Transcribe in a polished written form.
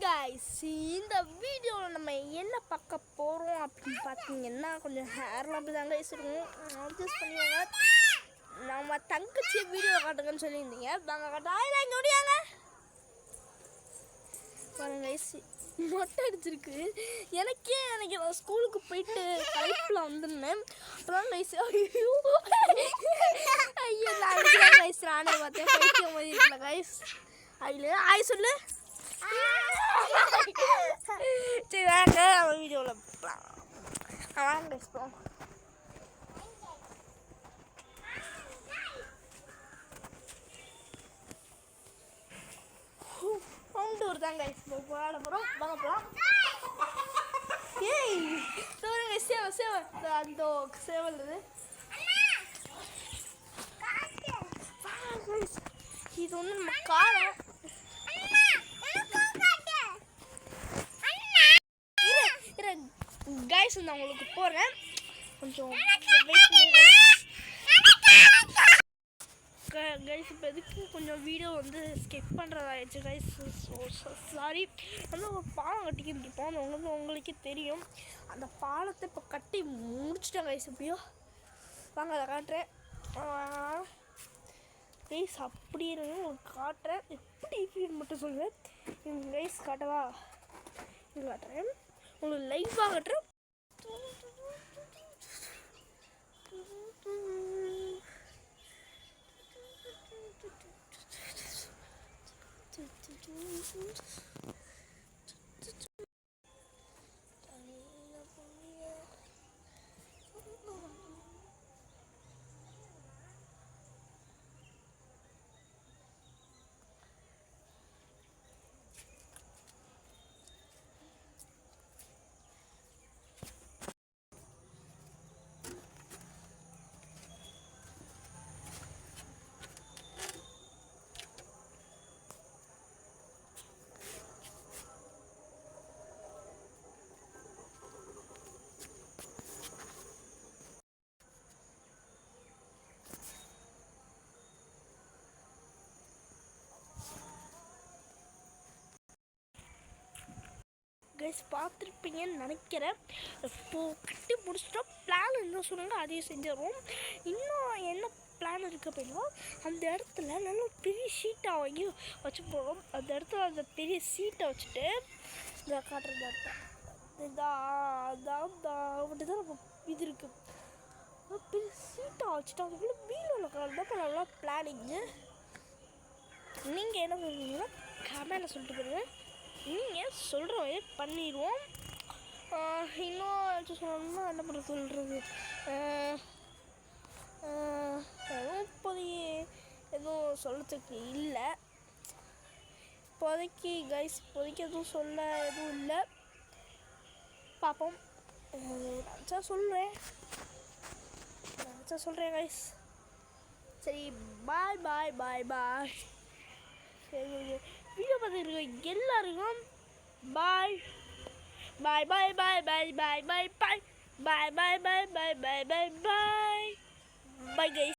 Guys இந்த வீடியோவில் நம்ம என்ன பார்க்க போகிறோம் அப்படின்னு பார்த்தீங்கன்னா கொஞ்சம் ஹேர்லாம் அப்படி தாங்க இருக்கும் அட்ஜஸ்ட் பண்ணிவாங்க. நம்ம தங்கச்சி வீடியோ காட்டுங்கன்னு சொல்லியிருந்தீங்க. நாங்கள் காட்டாங்க இங்கே முடியாங்க பாருங்க கைஸ், மொட்டை அடிச்சிருக்கு. எனக்கு நான் ஸ்கூலுக்கு போயிட்டு கலைப்பில் வந்துருந்தேன். அப்புறம் கைஸ் ஐயோ நான் கைஸ் நானே பார்த்தேன் பைத்தியம் மாதிரி இருக்கல கைஸ். அதில் ஆய் சொல்லு. சரி வாங்க அவன் வீடியோவில் வாங்க கைஸ் போவோம். டூர் தான் கைஸ் போராட போகிறோம். வாங்க போகலாம். ஏய் சொல்லுங்க சேவல் அந்த சேவல் இது வந்து நம்ம காரம் கைஸ் நான் உங்களுக்கு போகிறேன். கொஞ்சம் கைஸ் இப்போ எதுக்கு கொஞ்சம் வீடியோ வந்து ஸ்கிப் பண்ணுறதாகிடுச்சு கைஸ். So sorry. வந்து ஒரு பாலம் கட்டிக்கிட்டு இருப்போம், அது உங்களுக்கே தெரியும். அந்த பாலத்தை இப்போ கட்டி முடிச்சிட்டேன் கைஸ். எப்படியோ வாங்க அதை காட்டுறேன் கைஸ். அப்படி இருந்து உங்களுக்கு காட்டுறேன் எப்படி ஃபீல் மட்டும் சொல்லுவேன். எங்கள் கைஸ் காட்டவா இது காட்டுறேன் உங்களுக்கு லைவாக காட்டுறேன். கைஸ் பார்த்துருப்பீங்கன்னு நினைக்கிறேன். இப்போது கட்டி முடிச்சிட்டோம். பிளான் என்ன சொன்னாங்க அதையும் செஞ்சிடுவோம். இன்னும் என்ன பிளான் இருக்குது அப்படின்னா அந்த இடத்துல நல்லா பெரிய ஷீட்டாக வாங்கி வச்சு போகிறோம். அந்த இடத்துல அந்த பெரிய சீட்டை வச்சுட்டு இதை காட்டுறது இடத்த அப்படி தான் நம்ம இது இருக்குது. பெரிய சீட்டாக வச்சுட்டு அதுக்குள்ளே வீடியோவில் காட்டுறப்ப நல்லா பிளானிங்கு. நீங்கள் என்ன பண்ணுவீங்கன்னா கமெண்டில் சொல்லிட்டு போடுங்க. நீங்கள் சொல்கிற வரையே பண்ணிடுவோம். இன்னும் சொல்லணும்னா என்ன பண்ண சொல்கிறது இப்போதைக்கு எதுவும் சொல்கிறதுக்கு இல்லை. இப்போதைக்கு கைஸ் எதுவும் சொல்ல எதுவும் இல்லை. பார்ப்போம். நினச்சா சொல்கிறேன் கைஸ். சரி பாய் பாய் பாய் பாய். சரி வீடியோ பார்த்துருக்க எல்லாருக்கும் பாய் பாய் பாய் பாய் பாய் பாய் பாய் பாய் பாய் பாய் பாய் பாய் பாய் பாய் பாய் பாய் கைஸ்.